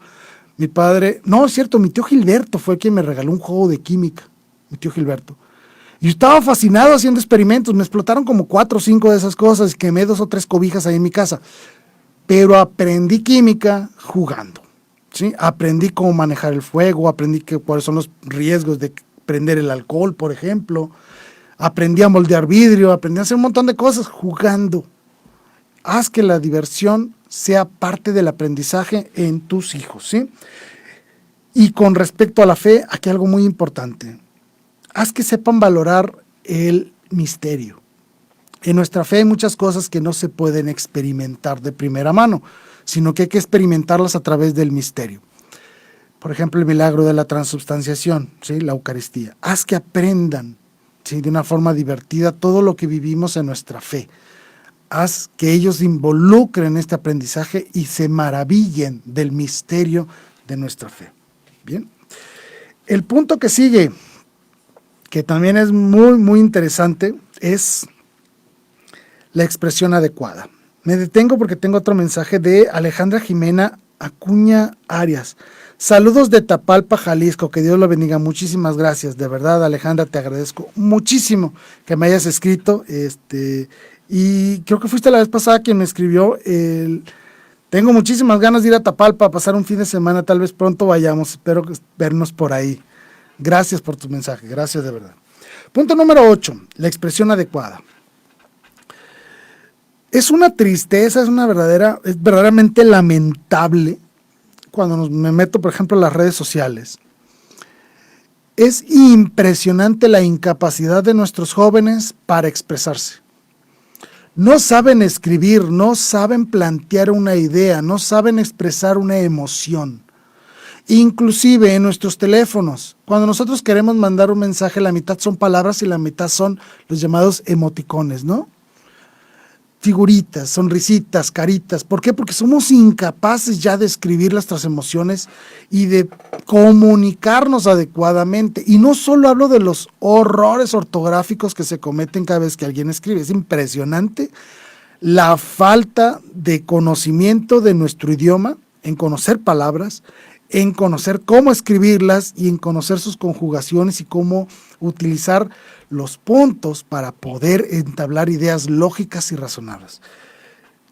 mi padre, no, es cierto, mi tío Gilberto fue quien me regaló un juego de química, mi tío Gilberto. Y estaba fascinado haciendo experimentos, me explotaron como 4 o 5 de esas cosas, quemé 2 o 3 cobijas ahí en mi casa, pero aprendí química jugando, ¿sí? Aprendí cómo manejar el fuego, aprendí cuáles son los riesgos de prender el alcohol, por ejemplo, aprendí a moldear vidrio, aprendí a hacer un montón de cosas jugando. Haz que la diversión sea parte del aprendizaje en tus hijos, ¿sí? Y con respecto a la fe, aquí algo muy importante. Haz que sepan valorar el misterio. En nuestra fe hay muchas cosas que no se pueden experimentar de primera mano, sino que hay que experimentarlas a través del misterio. Por ejemplo, el milagro de la transubstanciación, ¿sí? La Eucaristía. Haz que aprendan, ¿sí? De una forma divertida todo lo que vivimos en nuestra fe. Haz que ellos se involucren en este aprendizaje y se maravillen del misterio de nuestra fe. Bien. El punto que sigue, que también es muy, muy interesante, es la expresión adecuada. Me detengo porque tengo otro mensaje de Alejandra Jimena Acuña Arias. Saludos de Tapalpa, Jalisco, que Dios lo bendiga. Muchísimas gracias, de verdad, Alejandra, te agradezco muchísimo que me hayas escrito. Y creo que fuiste la vez pasada quien me escribió. Tengo muchísimas ganas de ir a Tapalpa a pasar un fin de semana, tal vez pronto vayamos, espero vernos por ahí. Gracias por tu mensaje, gracias de verdad. Punto número 8, la expresión adecuada. Es una tristeza, es verdaderamente lamentable cuando me meto, por ejemplo, en las redes sociales. Es impresionante la incapacidad de nuestros jóvenes para expresarse. No saben escribir, no saben plantear una idea, no saben expresar una emoción. Inclusive en nuestros teléfonos, cuando nosotros queremos mandar un mensaje, la mitad son palabras y la mitad son los llamados emoticones, ¿no? Figuritas, sonrisitas, caritas. ¿Por qué? Porque somos incapaces ya de escribir nuestras emociones y de comunicarnos adecuadamente. Y no solo hablo de los horrores ortográficos que se cometen cada vez que alguien escribe. Es impresionante la falta de conocimiento de nuestro idioma, en conocer palabras, en conocer cómo escribirlas y en conocer sus conjugaciones y cómo utilizar los puntos para poder entablar ideas lógicas y razonables.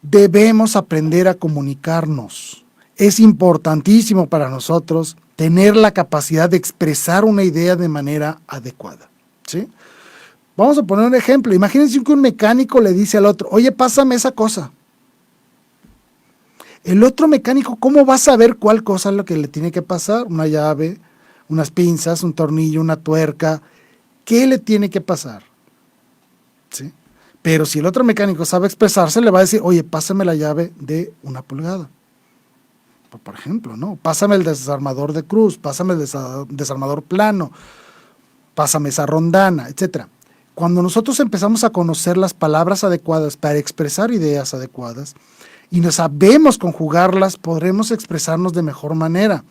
Debemos aprender a comunicarnos. Es importantísimo para nosotros tener la capacidad de expresar una idea de manera adecuada, ¿sí? Vamos a poner un ejemplo. Imagínense que un mecánico le dice al otro, oye, pásame esa cosa. El otro mecánico, ¿cómo va a saber cuál cosa es lo que le tiene que pasar? Una llave, unas pinzas, un tornillo, una tuerca. ¿Qué le tiene que pasar? ¿Sí? Pero si el otro mecánico sabe expresarse, le va a decir, oye, pásame la llave de 1 pulgada. Por ejemplo, ¿no? Pásame el desarmador de cruz, pásame el desarmador plano, pásame esa rondana, etc. Cuando nosotros empezamos a conocer las palabras adecuadas para expresar ideas adecuadas y no sabemos conjugarlas, podremos expresarnos de mejor manera.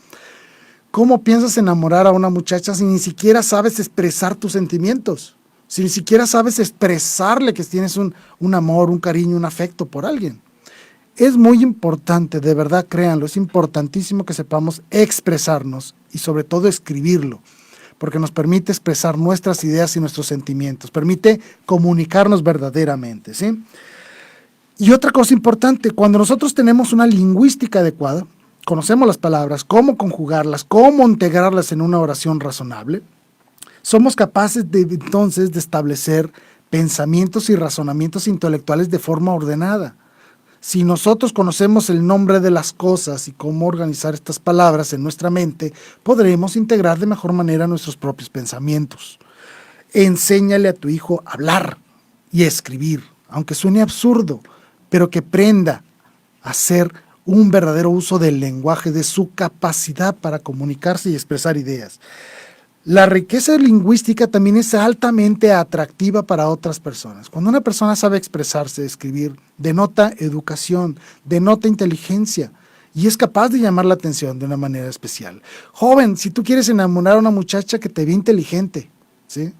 ¿Cómo piensas enamorar a una muchacha si ni siquiera sabes expresar tus sentimientos? Si ni siquiera sabes expresarle que tienes un amor, un cariño, un afecto por alguien. Es muy importante, de verdad, créanlo, es importantísimo que sepamos expresarnos y sobre todo escribirlo, porque nos permite expresar nuestras ideas y nuestros sentimientos, permite comunicarnos verdaderamente, ¿sí? Y otra cosa importante, cuando nosotros tenemos una lingüística adecuada, conocemos las palabras, cómo conjugarlas, cómo integrarlas en una oración razonable, somos capaces entonces de establecer pensamientos y razonamientos intelectuales de forma ordenada. Si nosotros conocemos el nombre de las cosas y cómo organizar estas palabras en nuestra mente, podremos integrar de mejor manera nuestros propios pensamientos. Enséñale a tu hijo a hablar y a escribir, aunque suene absurdo, pero que aprenda a hacer un verdadero uso del lenguaje, de su capacidad para comunicarse y expresar ideas. La riqueza lingüística también es altamente atractiva para otras personas. Cuando una persona sabe expresarse, escribir, denota educación, denota inteligencia y es capaz de llamar la atención de una manera especial. Joven, si tú quieres enamorar a una muchacha que te ve inteligente, ¿sí?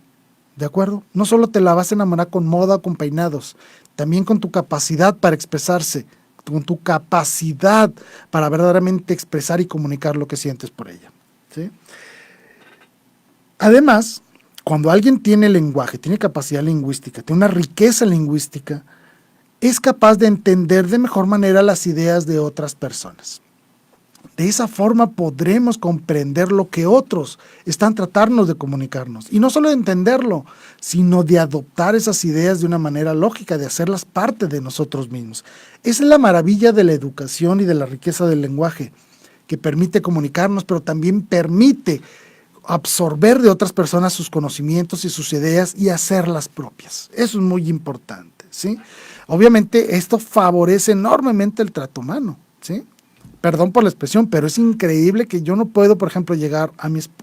¿De acuerdo? No solo te la vas a enamorar con moda o con peinados, también con tu capacidad para expresarse, con tu capacidad para verdaderamente expresar y comunicar lo que sientes por ella, ¿sí? Además, cuando alguien tiene lenguaje, tiene capacidad lingüística, tiene una riqueza lingüística, es capaz de entender de mejor manera las ideas de otras personas. De esa forma podremos comprender lo que otros están tratando de comunicarnos. Y no solo de entenderlo, sino de adoptar esas ideas de una manera lógica, de hacerlas parte de nosotros mismos. Esa es la maravilla de la educación y de la riqueza del lenguaje, que permite comunicarnos, pero también permite absorber de otras personas sus conocimientos y sus ideas y hacerlas propias. Eso es muy importante, ¿sí? Obviamente esto favorece enormemente el trato humano, ¿sí? Perdón por la expresión, pero es increíble que yo no puedo, por ejemplo, llegar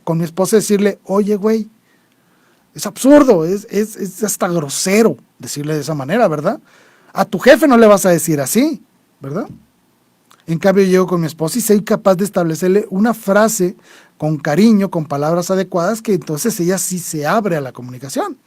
con mi esposa y decirle, oye, güey, es absurdo, es hasta grosero decirle de esa manera, ¿verdad? A tu jefe no le vas a decir así, ¿verdad? En cambio, llego con mi esposa y soy capaz de establecerle una frase con cariño, con palabras adecuadas, que entonces ella sí se abre a la comunicación.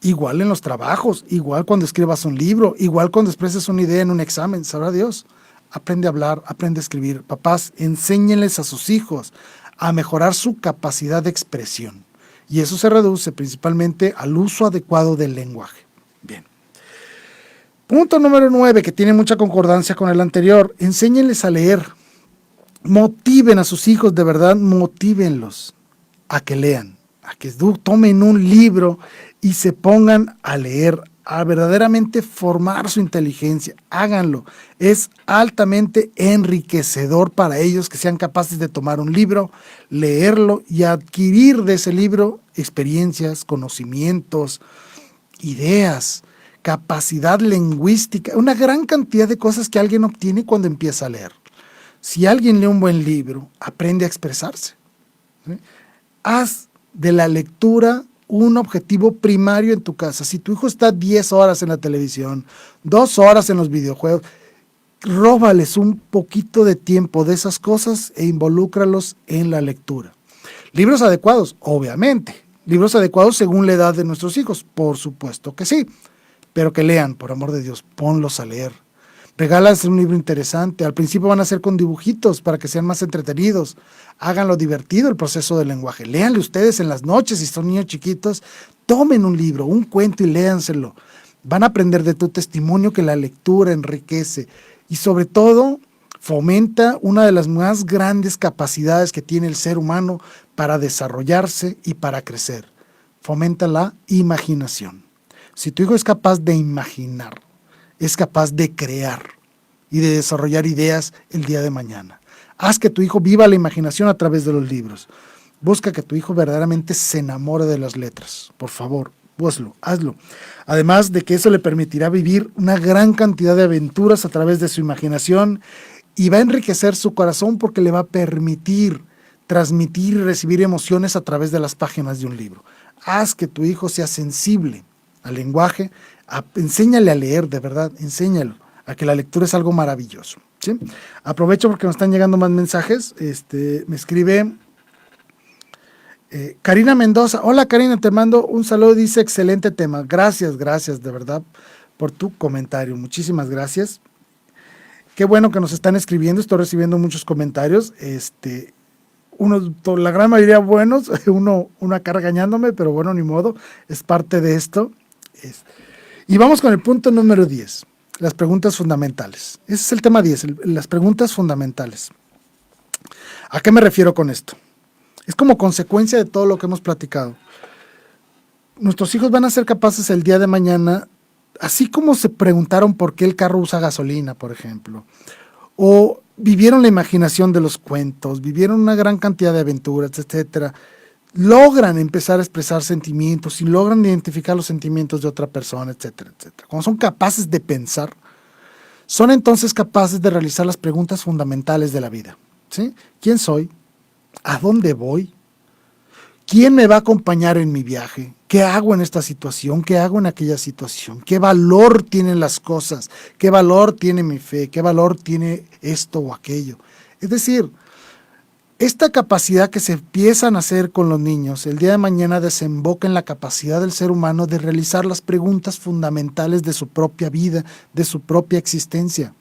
Igual en los trabajos, igual cuando escribas un libro, igual cuando expreses una idea en un examen, sabrá Dios. Aprende a hablar, aprende a escribir. Papás, enséñenles a sus hijos a mejorar su capacidad de expresión. Y eso se reduce principalmente al uso adecuado del lenguaje. Bien. Punto número 9, que tiene mucha concordancia con el anterior. Enséñenles a leer. Motiven a sus hijos, de verdad, motívenlos a que lean, a que tomen un libro y se pongan a leer, a verdaderamente formar su inteligencia. Háganlo. Es altamente enriquecedor para ellos que sean capaces de tomar un libro, leerlo y adquirir de ese libro experiencias, conocimientos, ideas, capacidad lingüística, una gran cantidad de cosas que alguien obtiene cuando empieza a leer. Si alguien lee un buen libro, aprende a expresarse. ¿Sí? Haz de la lectura un objetivo primario en tu casa. Si tu hijo está 10 horas en la televisión, 2 horas en los videojuegos, róbales un poquito de tiempo de esas cosas e involúcralos en la lectura. Libros adecuados, obviamente. Libros adecuados según la edad de nuestros hijos, por supuesto que sí. Pero que lean, por amor de Dios, ponlos a leer. Regálales un libro interesante. Al principio van a ser con dibujitos para que sean más entretenidos. Háganlo divertido el proceso del lenguaje. Léanle ustedes en las noches si son niños chiquitos. Tomen un libro, un cuento y léanselo. Van a aprender de tu testimonio que la lectura enriquece y sobre todo fomenta una de las más grandes capacidades que tiene el ser humano para desarrollarse y para crecer. Fomenta la imaginación. Si tu hijo es capaz de imaginar, es capaz de crear y de desarrollar ideas el día de mañana. Haz que tu hijo viva la imaginación a través de los libros. Busca que tu hijo verdaderamente se enamore de las letras. Por favor, hazlo. Además de que eso le permitirá vivir una gran cantidad de aventuras a través de su imaginación y va a enriquecer su corazón porque le va a permitir transmitir y recibir emociones a través de las páginas de un libro. Haz que tu hijo sea sensible al lenguaje, enséñale a leer, de verdad, enséñalo, a que la lectura es algo maravilloso. ¿Sí? Aprovecho porque nos están llegando más mensajes. Me escribe Karina Mendoza. Hola Karina, te mando un saludo, dice excelente tema. Gracias, de verdad, por tu comentario. Muchísimas gracias. Qué bueno que nos están escribiendo, estoy recibiendo muchos comentarios. La gran mayoría buenos, uno acá regañándome, pero bueno, ni modo, es parte de esto. Y vamos con el punto número 10, las preguntas fundamentales. Ese es el tema 10, las preguntas fundamentales. ¿A qué me refiero con esto? Es como consecuencia de todo lo que hemos platicado. Nuestros hijos van a ser capaces el día de mañana, así como se preguntaron por qué el carro usa gasolina, por ejemplo, o vivieron la imaginación de los cuentos, vivieron una gran cantidad de aventuras, etcétera, logran empezar a expresar sentimientos y logran identificar los sentimientos de otra persona, etcétera, etcétera. Cuando son capaces de pensar, son entonces capaces de realizar las preguntas fundamentales de la vida. ¿Sí? ¿Quién soy? ¿A dónde voy? ¿Quién me va a acompañar en mi viaje? ¿Qué hago en esta situación? ¿Qué hago en aquella situación? ¿Qué valor tienen las cosas? ¿Qué valor tiene mi fe? ¿Qué valor tiene esto o aquello? Es decir, esta capacidad que se empiezan a hacer con los niños, el día de mañana desemboca en la capacidad del ser humano de realizar las preguntas fundamentales de su propia vida, de su propia existencia.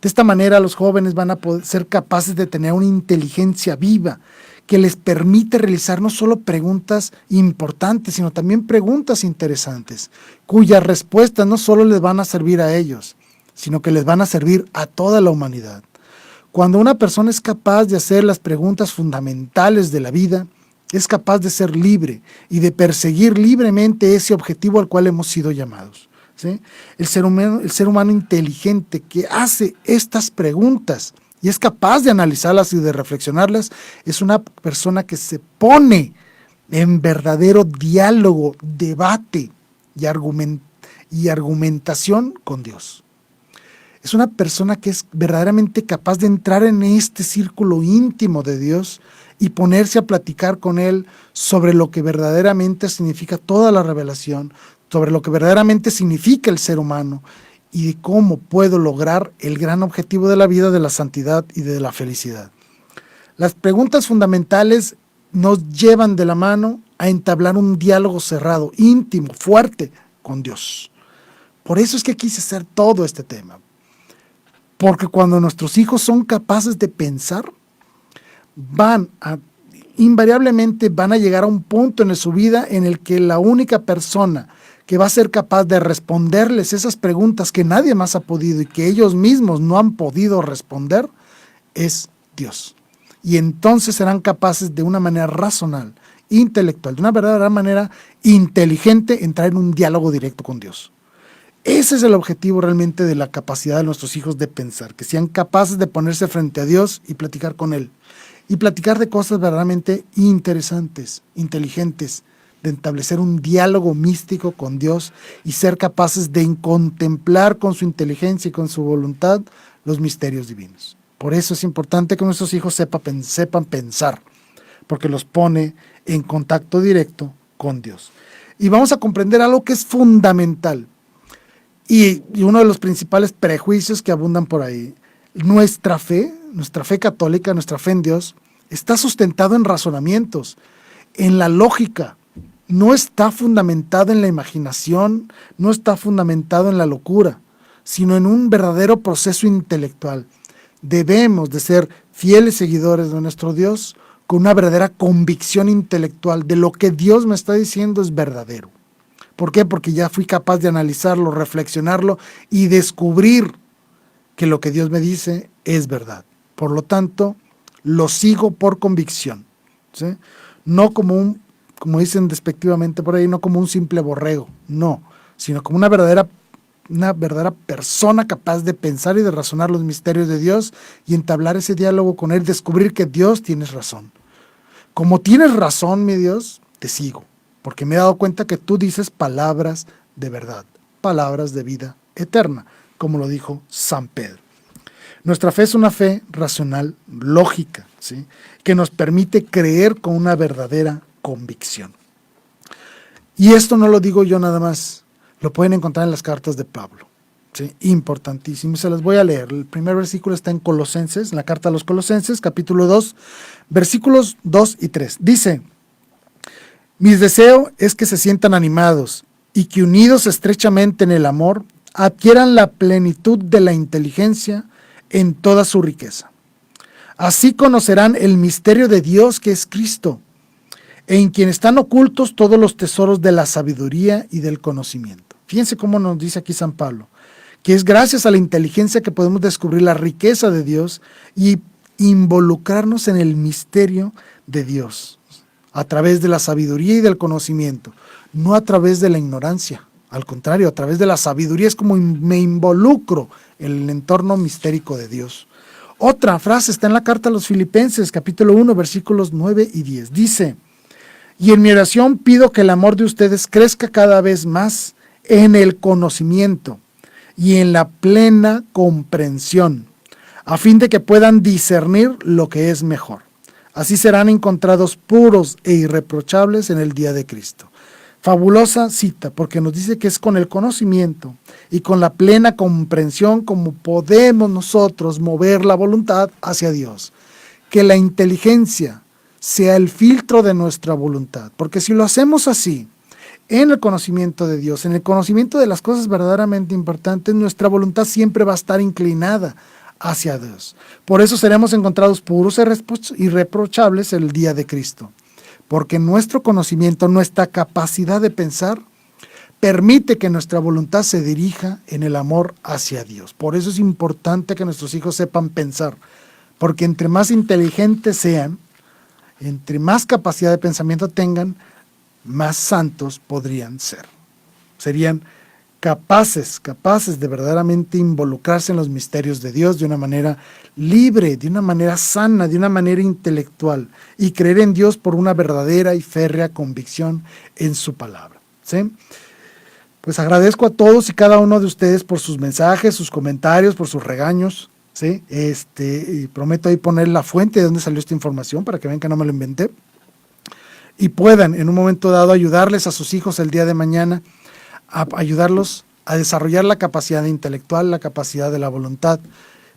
De esta manera los jóvenes van a poder ser capaces de tener una inteligencia viva que les permite realizar no solo preguntas importantes, sino también preguntas interesantes, cuyas respuestas no solo les van a servir a ellos, sino que les van a servir a toda la humanidad. Cuando una persona es capaz de hacer las preguntas fundamentales de la vida, es capaz de ser libre y de perseguir libremente ese objetivo al cual hemos sido llamados. ¿Sí? El ser humano inteligente que hace estas preguntas y es capaz de analizarlas y de reflexionarlas, es una persona que se pone en verdadero diálogo, debate y argumentación con Dios. Es una persona que es verdaderamente capaz de entrar en este círculo íntimo de Dios y ponerse a platicar con Él sobre lo que verdaderamente significa toda la revelación, sobre lo que verdaderamente significa el ser humano y de cómo puedo lograr el gran objetivo de la vida, de la santidad y de la felicidad. Las preguntas fundamentales nos llevan de la mano a entablar un diálogo cerrado, íntimo, fuerte con Dios. Por eso es que quise hacer todo este tema. Porque cuando nuestros hijos son capaces de pensar, invariablemente van a llegar a un punto en su vida en el que la única persona que va a ser capaz de responderles esas preguntas que nadie más ha podido y que ellos mismos no han podido responder es Dios. Y entonces serán capaces de una manera racional, intelectual, de una verdadera manera inteligente, entrar en un diálogo directo con Dios. Ese es el objetivo realmente de la capacidad de nuestros hijos de pensar, que sean capaces de ponerse frente a Dios y platicar con Él. Y platicar de cosas verdaderamente interesantes, inteligentes, de establecer un diálogo místico con Dios y ser capaces de contemplar con su inteligencia y con su voluntad los misterios divinos. Por eso es importante que nuestros hijos sepan pensar, porque los pone en contacto directo con Dios. Y vamos a comprender algo que es fundamental y uno de los principales prejuicios que abundan por ahí. Nuestra fe católica, nuestra fe en Dios, está sustentado en razonamientos, en la lógica. No está fundamentado en la imaginación, no está fundamentado en la locura, sino en un verdadero proceso intelectual. Debemos de ser fieles seguidores de nuestro Dios con una verdadera convicción intelectual de lo que Dios me está diciendo es verdadero. ¿Por qué? Porque ya fui capaz de analizarlo, reflexionarlo y descubrir que lo que Dios me dice es verdad. Por lo tanto, lo sigo por convicción, ¿sí? No como dicen despectivamente por ahí, no como un simple borrego, no, sino como una verdadera persona capaz de pensar y de razonar los misterios de Dios y entablar ese diálogo con Él, descubrir que Dios tienes razón. Como tienes razón, mi Dios, te sigo, porque me he dado cuenta que tú dices palabras de verdad, palabras de vida eterna, como lo dijo San Pedro. Nuestra fe es una fe racional, lógica, ¿sí? Que nos permite creer con una verdadera convicción. Y esto no lo digo yo nada más, lo pueden encontrar en las cartas de Pablo, ¿sí? Importantísimo, se las voy a leer. El primer versículo está en Colosenses, en la carta a los Colosenses, capítulo 2, versículos 2 y 3. Dice: mi deseo es que se sientan animados y que unidos estrechamente en el amor, adquieran la plenitud de la inteligencia en toda su riqueza. Así conocerán el misterio de Dios que es Cristo, en quien están ocultos todos los tesoros de la sabiduría y del conocimiento. Fíjense cómo nos dice aquí San Pablo, que es gracias a la inteligencia que podemos descubrir la riqueza de Dios y involucrarnos en el misterio de Dios, a través de la sabiduría y del conocimiento, no a través de la ignorancia. Al contrario, a través de la sabiduría es como me involucro en el entorno mistérico de Dios. Otra frase está en la carta a los Filipenses, capítulo 1, versículos 9 y 10. Dice: y en mi oración pido que el amor de ustedes crezca cada vez más en el conocimiento y en la plena comprensión, a fin de que puedan discernir lo que es mejor. Así serán encontrados puros e irreprochables en el día de Cristo. Fabulosa cita, porque nos dice que es con el conocimiento y con la plena comprensión como podemos nosotros mover la voluntad hacia Dios. Que la inteligencia sea el filtro de nuestra voluntad, porque si lo hacemos así, en el conocimiento de Dios, en el conocimiento de las cosas verdaderamente importantes, nuestra voluntad siempre va a estar inclinada hacia Dios. Por eso seremos encontrados puros e irreprochables el día de Cristo. Porque nuestro conocimiento, nuestra capacidad de pensar, permite que nuestra voluntad se dirija en el amor hacia Dios. Por eso es importante que nuestros hijos sepan pensar, porque entre más inteligentes sean, entre más capacidad de pensamiento tengan, más santos podrían ser. Serían capaces de verdaderamente involucrarse en los misterios de Dios de una manera libre, de una manera sana, de una manera intelectual, y creer en Dios por una verdadera y férrea convicción en su palabra, ¿sí? Pues agradezco a todos y cada uno de ustedes por sus mensajes, sus comentarios, por sus regaños, ¿sí? Y prometo ahí poner la fuente de donde salió esta información para que vean que no me lo inventé y puedan en un momento dado ayudarles a sus hijos el día de mañana, a ayudarlos a desarrollar la capacidad intelectual, la capacidad de la voluntad,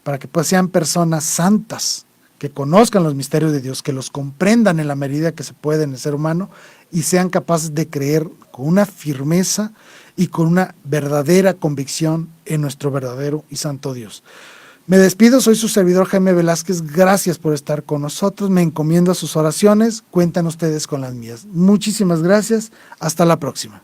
para que pues sean personas santas, que conozcan los misterios de Dios, que los comprendan en la medida que se puede en el ser humano y sean capaces de creer con una firmeza y con una verdadera convicción en nuestro verdadero y santo Dios. Me despido, soy su servidor Jaime Velázquez, gracias por estar con nosotros, me encomiendo a sus oraciones, cuentan ustedes con las mías. Muchísimas gracias, hasta la próxima.